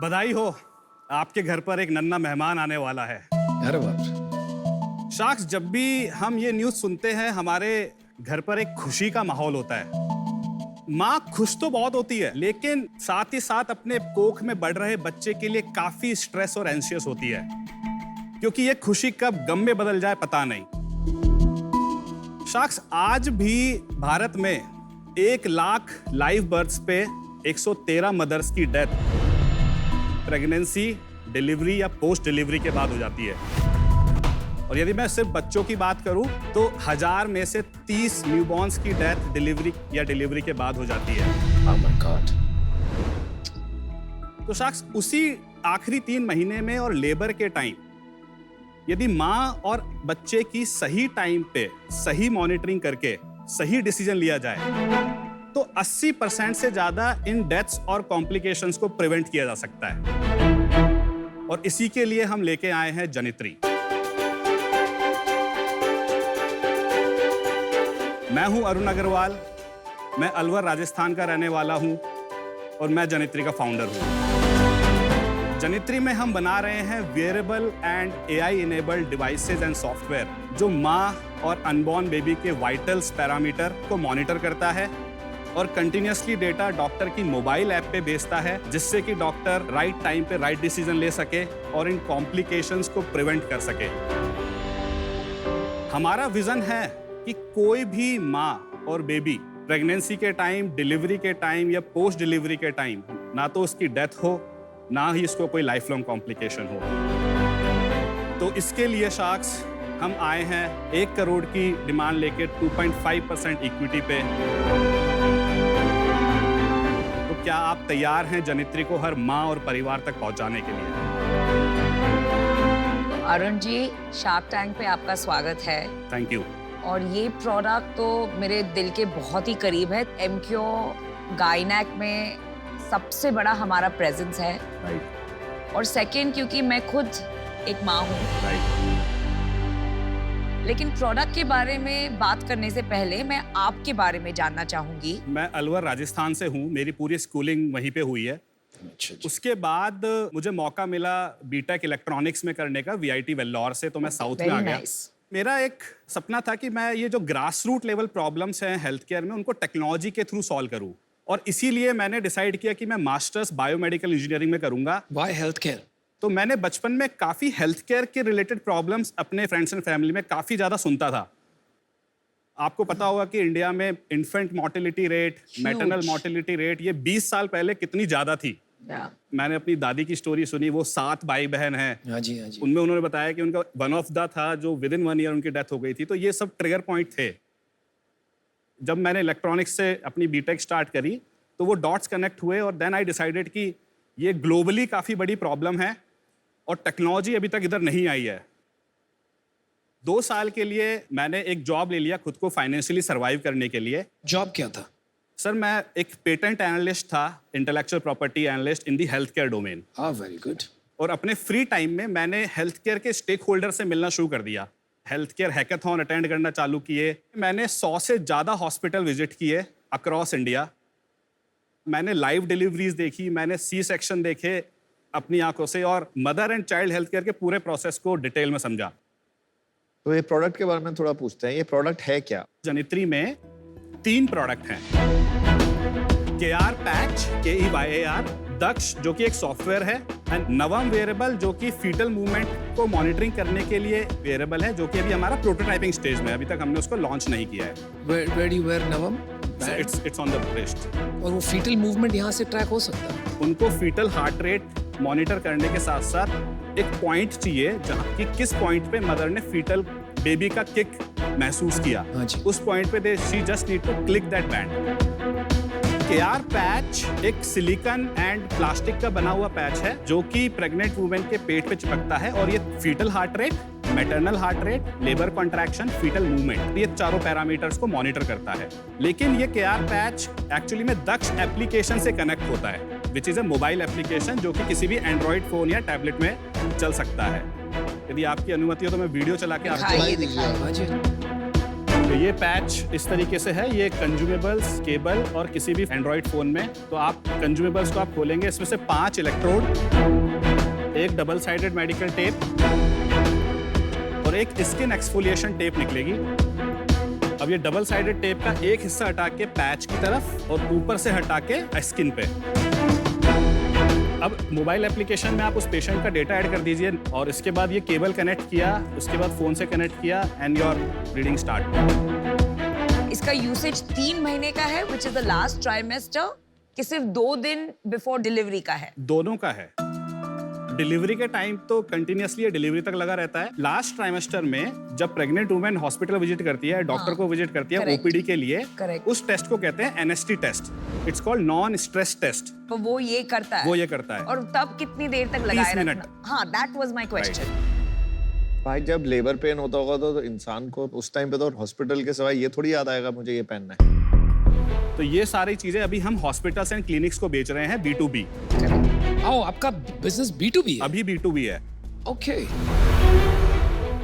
बधाई हो, आपके घर पर एक नन्हा मेहमान आने वाला है। अरे बाप। शख्स, जब भी हम ये न्यूज़ सुनते हैं हमारे घर पर एक खुशी का माहौल होता है। माँ खुश तो बहुत होती है, लेकिन साथ ही साथ अपने कोख में बढ़ रहे बच्चे के लिए काफी स्ट्रेस और एंशियस होती है, क्योंकि ये खुशी कब गम में बदल जाए पता नहीं। शख्स, आज भी भारत में 1 लाख लाइव बर्थ्स पे 113 मदर्स की डेथ प्रेगनेंसी, डिलीवरी या पोस्ट डिलीवरी के बाद हो जाती है। और यदि मैं सिर्फ बच्चों की बात करूं तो 1000 में से 30 न्यूबॉर्न्स की डेथ डिलीवरी या डिलीवरी के बाद हो जाती है। Oh my God. तो शख्स, उसी आखिरी 3 महीने में और लेबर के टाइम यदि माँ और बच्चे की सही टाइम पे सही मॉनिटरिंग करके सही डिसीजन लिया जाए तो 80% से ज्यादा इन डेथ्स और कॉम्प्लिकेशंस को प्रिवेंट किया जा सकता है। और इसी के लिए हम लेके आए हैं जनित्री। मैं हूं अरुण अग्रवाल, मैं अलवर राजस्थान का रहने वाला हूं और मैं जनित्री का फाउंडर हूं। जनित्री में हम बना रहे हैं wearable and AI enabled devices and software जो माँ और अनबॉर्न बेबी के वाइटल्स पैरामीटर को मॉनिटर करता है और कंटिन्यूअसली डेटा डॉक्टर की मोबाइल ऐप पे भेजता है, जिससे कि डॉक्टर राइट टाइम पे राइट डिसीजन ले सके और इन कॉम्प्लिकेशंस को प्रिवेंट कर सके। हमारा विजन है कि कोई भी माँ और बेबी प्रेगनेंसी के टाइम, डिलीवरी के टाइम या पोस्ट डिलीवरी के टाइम ना तो उसकी डेथ हो, ना ही इसको कोई लाइफ लॉन्ग कॉम्प्लिकेशन हो। तो इसके लिए शख्स हम आए हैं 1 करोड़ की डिमांड लेके 2.5% इक्विटी पे। तो क्या आप तैयार हैं जनित्री को हर माँ और परिवार तक पहुंचाने के लिए? अरुण जी, शार्क टैंक पे आपका स्वागत है। Thank you. और ये प्रोडक्ट तो मेरे दिल के बहुत ही करीब है। एमक्यू गायनेक में सबसे बड़ा हमारा प्रेजेंस है। राइट। और सेकंड, क्योंकि मैं खुद एक माँ हूँ। राइट। लेकिन प्रोडक्ट के बारे में बात करने से पहले मैं आपके बारे में जानना चाहूंगी। मैं अलवर राजस्थान से हूँ, मेरी पूरी स्कूलिंग वहीं पे हुई है। उसके बाद मुझे मौका मिला बीटेक इलेक्ट्रॉनिक्स में करने का VIT वेल्लोर से, तो मैं साउथ में आ गया। मेरा एक सपना था कि मैं ये जो ग्रास रूट लेवल प्रॉब्लम्स हैं हेल्थ केयर में उनको टेक्नोलॉजी के थ्रू सॉल्व करूं, और इसीलिए मैंने डिसाइड किया कि मैं मास्टर्स बायोमेडिकल इंजीनियरिंग में करूंगा। Why healthcare? तो मैंने बचपन में काफ़ी हेल्थ केयर के रिलेटेड प्रॉब्लम्स अपने फ्रेंड्स एंड फैमिली में काफ़ी ज़्यादा सुनता था। आपको पता होगा कि इंडिया में infant mortality rate, maternal mortality rate ये 20 साल पहले कितनी ज़्यादा थी। मैंने अपनी दादी की स्टोरी सुनी, वो 7 भाई बहन हैं। हाँ जी, हाँ जी। उनमें उन्होंने बताया कि उनका वन ऑफ द था जो विदिन 1 ईयर उनकी डेथ हो गई थी। तो ये सब ट्रिगर पॉइंट थे। जब मैंने इलेक्ट्रॉनिक्स से अपनी बीटेक स्टार्ट करी तो वो डॉट्स कनेक्ट हुए और देन आई डिसाइडेड कि ये ग्लोबली काफ़ी बड़ी प्रॉब्लम है और टेक्नोलॉजी अभी तक इधर नहीं आई है। 2 साल के लिए मैंने एक जॉब ले लिया खुद को फाइनेंशियली सर्वाइव करने के लिए। जॉब क्या था? सर, मैं एक पेटेंट एनालिस्ट था, intellectual property analyst in the health care domain. Very good. और अपने फ्री टाइम में मैंने हेल्थ केयर के स्टेक होल्डर से मिलना शुरू कर दिया। हेल्थ केयर हैकाथॉन अटेंड करना चालू किए। मैंने 100 से ज़्यादा हॉस्पिटल विजिट किए अक्रॉस इंडिया। मैंने लाइव डिलीवरीज देखी, मैंने सी सेक्शन देखे अपनी आंखों से, और mother and child health care के पूरे प्रोसेस को डिटेल में समझा। तो ये प्रोडक्ट के बारे में थोड़ा पूछते हैं, ये प्रोडक्ट है क्या? जनित्री में 3 प्रोडक्ट हैं। KR पैच, KEYAR, दक्ष जो कि एक सॉफ्टवेयर है, एंड नवम वेयरेबल जो कि फीटल मूवमेंट को मॉनिटरिंग करने के लिए वेयरेबल है, जो कि अभी हमारा प्रोटोटाइपिंग स्टेज में है। अभी तक हमने उसको लॉन्च नहीं किया है। Where do you wear नवम? It's on the wrist। और वो फीटल मूवमेंट यहाँ से ट्रैक हो सकता है? उनको फीटल हार्ट रेट मॉनिटर करने के साथ साथ एक पॉइंट चाहिए जहाँ कि किस पॉइंट पे मदर ने फीटल बेबी का किक महसूस किया। हाँ जी। उस पॉइंट पे she just need to click that band. KR patch एक सिलिकॉन एंड प्लास्टिक का बना हुआ पैच है जो कि प्रेग्नेंट वुमेन के पेट पे चिपकता है, और ये foetal heart rate, maternal heart rate, labour contraction, foetal movement, ये चारों पैरामीटर्स को मॉनिटर करता है। लेकिन ये KR पैच एक्चुअली में दक्ष एप्लीकेशन से कनेक्ट होता है, which is a mobile application जो कि किसी भी एंड्रॉइड फोन या टैबलेट में चल सकता है। यदि आपकी अनुमति हो तो मैं वीडियो चला के आपको दिखाइए। हाँ जी। तो ये पैच इस तरीके से है, ये कंज्यूमेबल्स, केबल और किसी भी एंड्रॉइड फोन में, तो आप कंज्यूमेबल्स को आप खोलेंगे, इसमें से 5 इलेक्ट्रोड, एक डबल साइडेड मेडिकल टेप और एक स्किन एक्सफोलिएशन टेप निकलेगी। अब ये डबल साइडेड टेप का एक हिस्सा हटा के पैच की तरफ और ऊपर से हटा के स्किन पे। अब मोबाइल एप्लीकेशन में आप उस पेशेंट का डेटा ऐड कर दीजिए और इसके बाद ये केबल कनेक्ट किया, उसके बाद फोन से कनेक्ट किया एंड योर रीडिंग स्टार्ट। इसका यूसेज 3 महीने का है, which is the last trimester, कि सिर्फ 2 दिन बिफोर डिलीवरी का है? दोनों का है। डिलीवरी के टाइम तो कंटिन्यूअसली ये डिलीवरी तक लगा रहता है। लास्ट ट्राइमेस्टर में जब प्रेग्नेंट वुमेन हॉस्पिटल विजिट करती है, डॉक्टर को विजिट करती है ओपीडी के लिए, उस टेस्ट को कहते हैं NST test. It's called non stress test. तो वो ये करता है? वो ये करता है। और तब कितनी देर तक लगाए 30 मिनट। रखना? हाँ, दैट वाज माय क्वेश्चन। भाई जब लेबर पेन होता होगा तो इंसान को उस टाइम पे तो हॉस्पिटल के सिवाय ये थोड़ी याद आएगा मुझे ये पहनना है। तो ये सारी चीजें अभी हम हॉस्पिटल्स एंड क्लिनिक्स को बेच रहे हैं B2B। आपका बिजनेस B2B है? अभी B2B है। ओके।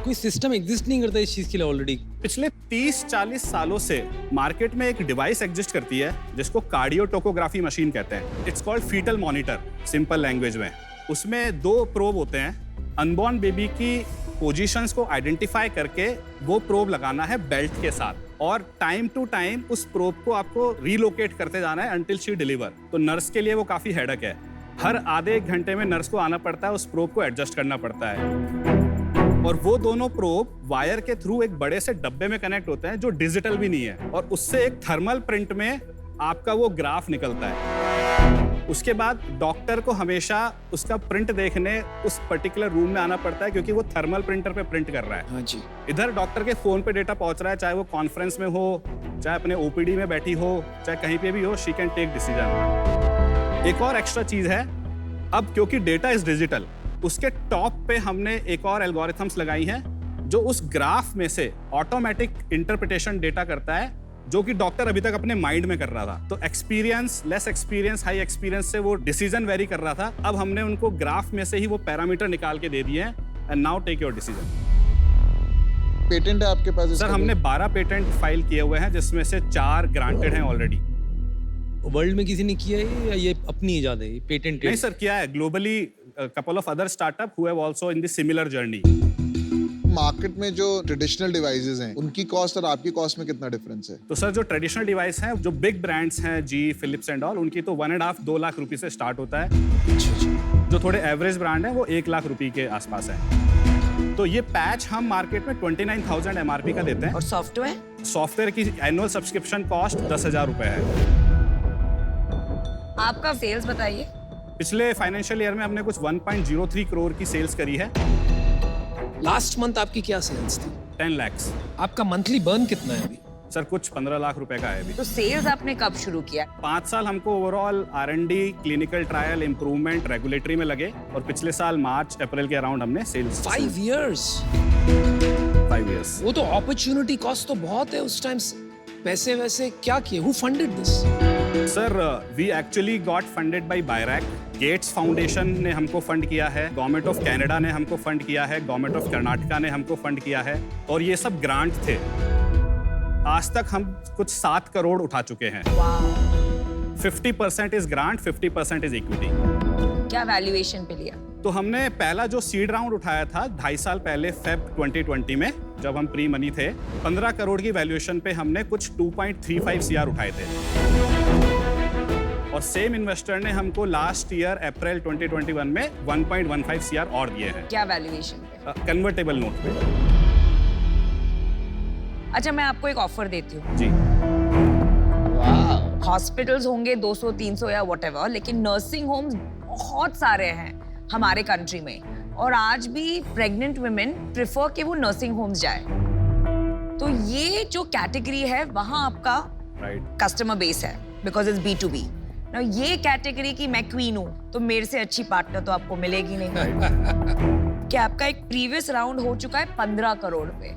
कोई सिस्टम एग्जिस्ट नहीं करता इस चीज के लिए ऑलरेडी? पिछले 30-40 सालों से मार्केट में एक डिवाइस एग्जिस्ट करती है जिसको कार्डियोटोकोग्राफी मशीन कहते हैं। It's called foetal monitor, simple language में। उसमें 2 प्रोब होते हैं। अनबॉर्न बेबी की पोजीशंस को आइडेंटिफाई करके वो प्रोब लगाना है बेल्ट के साथ और टाइम टू टाइम उस प्रोब को आपको रीलोकेट करते जाना है अंटिल शी डिलीवर। तो नर्स के लिए वो काफी हेडेक है। हर आधे 1 घंटे में नर्स को आना पड़ता है, उस प्रोब को एडजस्ट करना पड़ता है। और वो दोनों प्रोब वायर के थ्रू एक बड़े से डब्बे में कनेक्ट होते हैं जो डिजिटल भी नहीं है, और उससे एक थर्मल प्रिंट में आपका वो ग्राफ निकलता है। उसके बाद डॉक्टर को हमेशा उसका प्रिंट देखने उस पर्टिकुलर रूम में आना पड़ता है क्योंकि वो थर्मल प्रिंटर पे प्रिंट कर रहा है। हाँ जी। इधर डॉक्टर के फोन पे डेटा पहुंच रहा है, चाहे वो कॉन्फ्रेंस में हो, चाहे अपने ओपीडी में बैठी हो, चाहे कहीं पे भी हो, शी कैन टेक डिसीजन। एक और एक्स्ट्रा चीज है, अब क्योंकि डेटा इज डिजिटल, उसके टॉप पे हमने एक और एल्गोरिथम्स लगाई हैं जो उस ग्राफ में से ऑटोमेटिक इंटरप्रिटेशन डेटा करता है, जो कि डॉक्टर अभी तक अपने माइंड में कर रहा था। तो experience, less experience, high experience से वो डिसीजन वेरी कर रहा था। अब हमने उनको ग्राफ में से ही वो पैरामीटर निकाल के दे दिए हैं and now take your decision. Patent है आपके पास? सर हमने 12 पेटेंट फाइल किए हुए हैं जिसमें से 4 ग्रांटेड हैं ऑलरेडी। वर्ल्ड में किसी ने किया है या ये अपनी इजाद है, पेटेंट? नहीं सर, किया है globally. Couple of other startup who have also in the similar journey. Market में जो ट्रेडिशनल डिवाइसेस हैं उनकी कॉस्ट और आपकी कॉस्ट में कितना डिफरेंस है? तो सर जो ट्रेडिशनल डिवाइस हैं, जो बिग ब्रांड्स हैं, जी, फिलिप्स एंड ऑल, उनकी तो 1.5-2 लाख रुपए से स्टार्ट होता है। जो थोड़े एवरेज ब्रांड हैं वो 1 लाख रुपए के आसपास है। तो ये पैच हम मार्केट में 29,000 MRP का देते हैं। और सॉफ्टवेयर की एनुअल सब्सक्रिप्शन कॉस्ट 10,000 रुपए है। आपका सेल्स बताइए। पिछले फाइनेंशियल ईयर में हमने कुछ 1.03 करोड़ की सेल्स करी है। लास्ट मंथ आपकी क्या सेल्स थी? 10 लाख। आपका मंथली बर्न कितना है अभी? सर कुछ 15 लाख रुपए का है अभी। तो सेल्स आपने कब शुरू किया? 5 साल हमको overall R&D, clinical trial, improvement, regulatory में लगे, और पिछले साल मार्च अप्रैल के अराउंड हमने सेल्स। 5 years? 5 years। वो तो अपॉर्चुनिटी कॉस्ट तो बहुत है उस टाइम। पैसे वैसे क्या किए? Who funded this? Sir we actually got funded by BIRAC. Gates Foundation ने हमको फंड किया है, गवर्नमेंट ऑफ कनाडा ने हमको फंड किया है, गवर्नमेंट ऑफ कर्नाटका ने हमको फंड किया है, और ये सब ग्रांट थे। आज तक हम कुछ 7 करोड़ उठा चुके हैं। 50% इज ग्रांट, 50% इज इक्विटी। क्या वैल्यूएशन पे लिया? तो हमने पहला जो सीड राउंड उठाया था 2.5 साल पहले, फेब 2020 में, जब हम प्री मनी थे, 15 करोड़ की वैल्यूएशन पे हमने कुछ 2.35 CR उठाए थे। और सेम इन्वेस्टर ने हमको लास्ट ईयर अप्रैल 2021 में 1.15 CR और दिए हैं। क्या वैल्यूएशन पे? कन्वर्टेबल नोट पे। अच्छा, मैं आपको एक ऑफर देती हूँ। जी। हॉस्पिटल्स होंगे 200-300 या व्हाटएवर, लेकिन नर्सिंग होम्स बहुत सारे हैं हमारे कंट्री में, और आज भी प्रेग्नेंट वुमेन प्रेफर कि वो नर्सिंग होम्स जाए। तो ये जो कैटेगरी है वहाँ आपका कस्टमर बेस है, बिकॉज इट्स B2B। Now, ये कैटेगरी की मैं क्वीन हूँ, तो मेरे से अच्छी पार्टनर तो आपको मिलेगी नहीं। कि आपका एक प्रीवियस राउंड हो चुका है 15 करोड़ पे,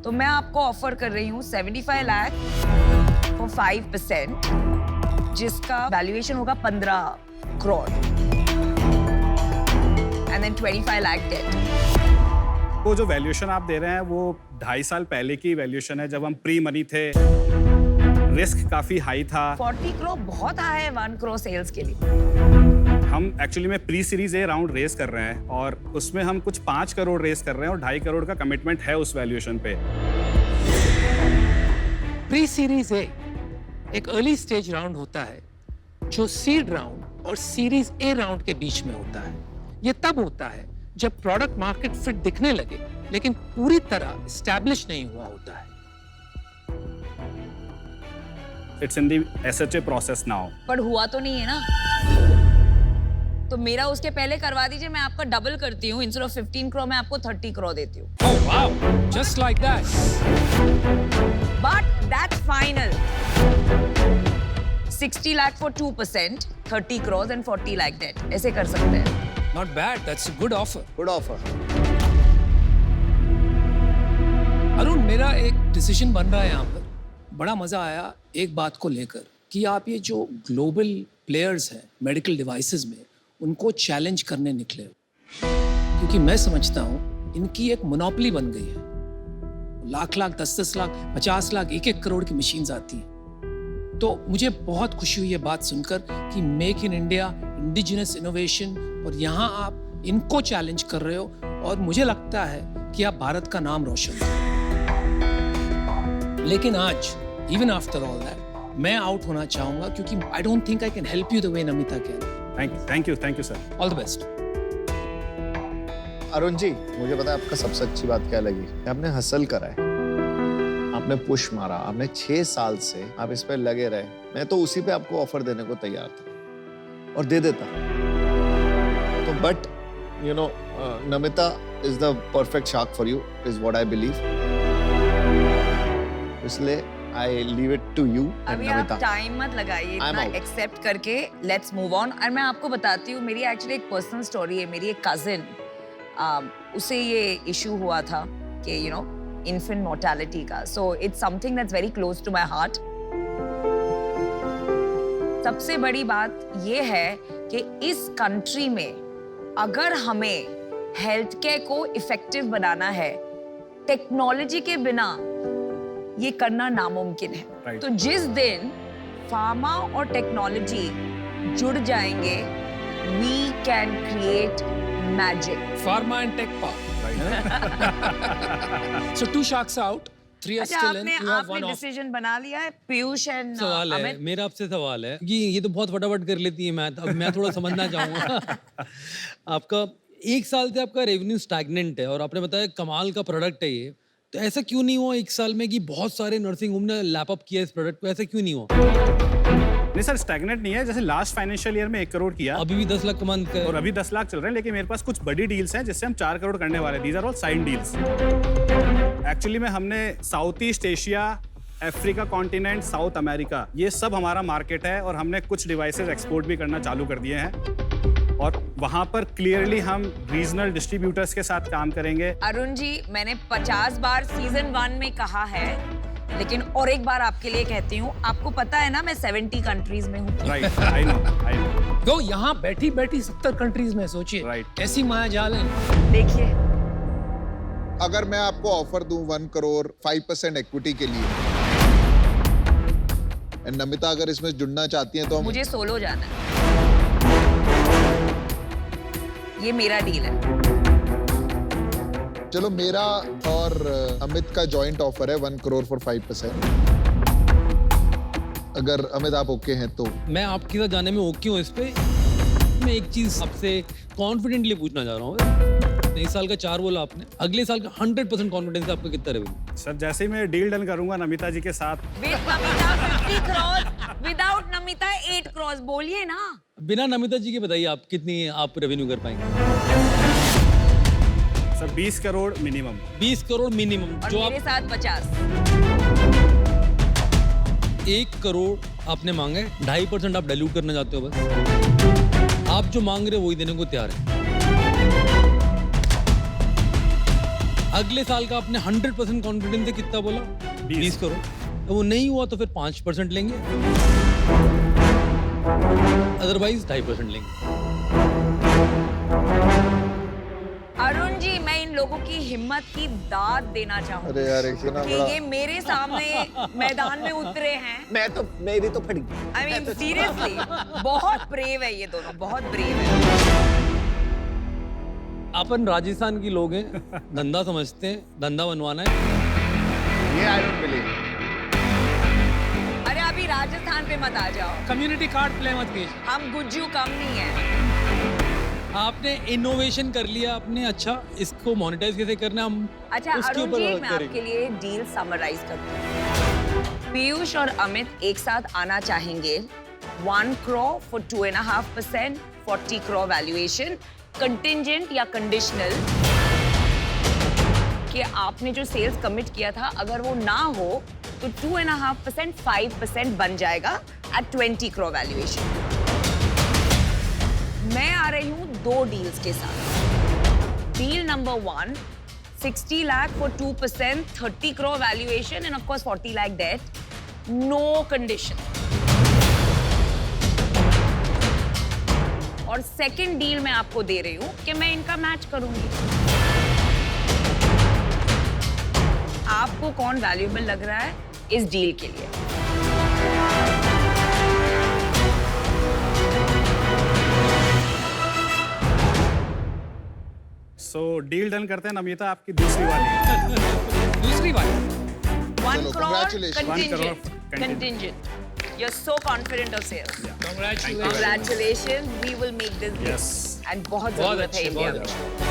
तो मैं आपको ऑफर कर रही हूँ 75 लाख फॉर 5%, जिसका वैल्यूएशन होगा 15 crore, and then 25 lakh debt. वो जो वैल्यूएशन आप दे रहे हैं वो 2.5 साल पहले की वैल्यूएशन है, जब हम प्री मनी थे, रिस्क काफी हाई था। 40 करोड़ बहुत हाई है 1 करोड़ सेल्स के लिए। हम एक्चुअली में pre series A round raise कर रहे हैं और उसमें हम कुछ 5 करोड़ रेस कर रहे हैं और 2.5 करोड़ का कमिटमेंट है उस वैल्यूएशन पे। प्री सीरीज ए एक अर्ली स्टेज राउंड होता है जो सीड राउंड और सीरीज ए राउंड के बीच में होता है। ये तब होता है जब प्रोडक्ट मार्केट फिट दिखने लगे लेकिन पूरी तरह एस्टैब्लिश नहीं हुआ होता है। It's in the SHA process now. पर हुआ तो नहीं है ना, तो मेरा उसके पहले करवा दीजिए, मैं आपका डबल करती हूँ। इंस्टेड ऑफ 15 करोड़ मैं आपको 30 करोड़ देती हूँ। Oh wow, just like that. But that's final. 60 lakh for 2%, 30 crores and 40 lakh debt. ऐसे कर सकते हैं। Not bad, that's a good offer. Good offer. Arun, मेरा एक डिसीजन बन रहा है यहाँ पर। बड़ा मजा आया एक बात को लेकर कि आप ये जो ग्लोबल प्लेयर्स हैं मेडिकल डिवाइसेस में, उनको चैलेंज करने निकले हो, क्योंकि मैं समझता हूँ इनकी एक मोनोपोली बन गई है। लाख लाख 10-10 लाख 50 लाख 1-1 करोड़ की मशीन्स आती हैं। तो मुझे बहुत खुशी हुई ये बात सुनकर कि make in India, indigenous innovation, और यहाँ आप इनको चैलेंज कर रहे हो और मुझे लगता है कि आप भारत का नाम रोशन करें। लेकिन आज इवन आफ्टर ऑल दैट मैं आउट होना चाहूंगा क्योंकि I don't think I can help you the way Namita can. Thank you sir. All the best. Arun ji, मुझे पता है आपका सबसे अच्छी बात क्या लगी? आपने हसल करा है, आपने पुश मारा, आपने 6 साल से आप इस पे लगे रहे। मैं तो उसी पे आपको ऑफर देने को तैयार था और दे देता। तो but you know Namita is the perfect shark for you, is what I believe. इसलिए I leave it to you and अभी Namita. आप टाइम मत लगाइए, इतना एक्सेप्ट करके लेट्स मूव ऑन। और मैं आपको बताती हूँ, मेरी एक्चुअली एक पर्सनल स्टोरी है। मेरी एक कजिन, उसे ये इशू हुआ था कि यू नो इन्फेंट मोर्टेलिटी का। So it's something that's very close to my heart. सबसे बड़ी बात ये है कि इस कंट्री में अगर हमें हेल्थ केयर को इफेक्टिव बनाना है, टेक्नोलॉजी के बिना ये करना नामुमकिन है। Right. तो जिस दिन फार्मा और टेक्नोलॉजी जुड़ जाएंगे, we can create magic. Pharma and tech park. So 2 sharks out, 3 are अच्छा, still in. आपने You have one off. Decision बना लिया है पीयूष एंड सवाल है अमित? मेरा आपसे सवाल है कि ये तो बहुत फटाफट कर लेती है मैथ। अब मैं थोड़ा समझना चाहूंगा। आपका 1 साल से आपका रेवेन्यू स्टैग्नेंट है और आपने बताया कमाल का प्रोडक्ट है ये, तो ऐसा क्यों नहीं हुआ 1 साल में कि बहुत सारे नर्सिंग होम ने लैप अप किया इस प्रोडक्ट को? ऐसा क्यों नहीं हुआ? नहीं सर, स्टैग्नेंट नहीं है। जैसे लास्ट फाइनेंशियल ईयर में 1 करोड़ किया अभी भी 10 लाख कमान का और अभी 10 लाख चल रहे हैं, लेकिन मेरे पास कुछ बड़ी डील्स हैं जिससे हम 4 करोड़ करने वाले हैं। These are all sign deals. Actually में हमने South East Asia, Africa continent, South America, ये सब हमारा मार्केट है और हमने कुछ डिवाइसेस एक्सपोर्ट भी करना चालू कर दिए हैं और वहां पर क्लियरली हम रीजनल डिस्ट्रीब्यूटर्स के साथ काम करेंगे। अरुण जी, मैंने 50 बार सीजन 1 में कहा है, लेकिन और एक बार आपके लिए कहती हूँ। आपको पता है ना मैं 70 कंट्रीज में हूँ। Right, I know. तो यहाँ बैठी बैठी 70 कंट्रीज में सोचिए Right. कैसी माया जाल है। देखिए, अगर मैं आपको ऑफर दूं 1 करोड़ 5% इक्विटी के लिए, and नमिता अगर इसमें जुड़ना चाहती हैं तो हम मुझे सोलो जाना है, ये मेरा डील है। चलो, मेरा और अमित का जॉइंट ऑफर है 1 करोड़ फॉर 5%। अगर अमित आप ओके हैं तो मैं आपके साथ जाने में ओके हूँ इस पे। मैं एक चीज आपसे कॉन्फिडेंटली पूछना चाह रहा हूँ। इस साल का 4 बोला आपने, अगले साल का 100% कॉन्फिडेंस है आपका कितना रेवेन्यू? सर, जैसे ही मैं डील डन करूंगा नमिता जी के साथ, विद नमिता 50 करोड़, विदाउट नमिता 8 करोड़, बोलिए ना। बिना नमिता जी के बताइए आप कितनी आप रेवेन्यू कर पाएंगे? Sir 20 crore minimum. 20 crore minimum. और जो आप मेरे साथ 50। 1 करोड़ आपने मांगे, 2.5% आप डाइल्यूट करना चाहते हो बस। आप जो मांग रहे हो वही देने को तैयार है। अगले साल का आपने 100% कॉन्फिडेंस से कितना बोला? 20 करोड़। तो वो नहीं हुआ तो फिर 5% लेंगे, अदरवाइज 2.5% लेंगे। अरुण जी, मैं इन लोगों की हिम्मत की दाद देना चाहूंगी अरे यार इतना कि बड़ा ये मेरे सामने मैदान में उतरे हैं। मेरी तो फट गई। आई मीन सीरियसली बहुत ब्रेव है ये दोनों, बहुत ब्रेव है। अपन राजस्थान की लोग हैं, धंधा समझते हैं, धंधा बनवाना है। ये आई डोंट बिलीव। अरे अभी राजस्थान पे मत आ जाओ, कम्युनिटी कार्ड प्ले मत कीजिए। हम गुज्जू कम नहीं है। आपने इनोवेशन कर लिया, आपने अच्छा इसको मोनेटाइज कैसे करना है, हम अच्छा उसके अरुण ऊपर जी, वर्क मैं करेंगे। आपके लिए डील समराइज करती हूँ। पीयूष और अमित एक साथ आना चाहेंगे 1 crore for 2.5%, 40 crore valuation, contingent या कंडीशनल कि आपने जो सेल्स कमिट किया था अगर वो ना हो तो 2.5% 5% बन जाएगा एट 20 crore वैल्यूएशन। मैं आ रही हूँ 2 डील्स के साथ। Deal number 1, 60 lakh for 2%, 30 crore valuation and of course 40 lakh debt, no condition. और सेकंड डील मैं आपको दे रही हूँ कि मैं इनका मैच करूंगी। आपको कौन वैल्यूएबल लग रहा है इस डील के लिए? सो डील डन करते हैं नमिता, आपकी दूसरी वाली। दूसरी बात, 1 चलो, crore congratulations. 1 crore contingent. Contingent. You're so confident of sales. congratulations. Congratulations. We will make this deal. Yes. And बहुत बहुत जरूरत है अच्छे, इंडिया बहुत में। अच्छे।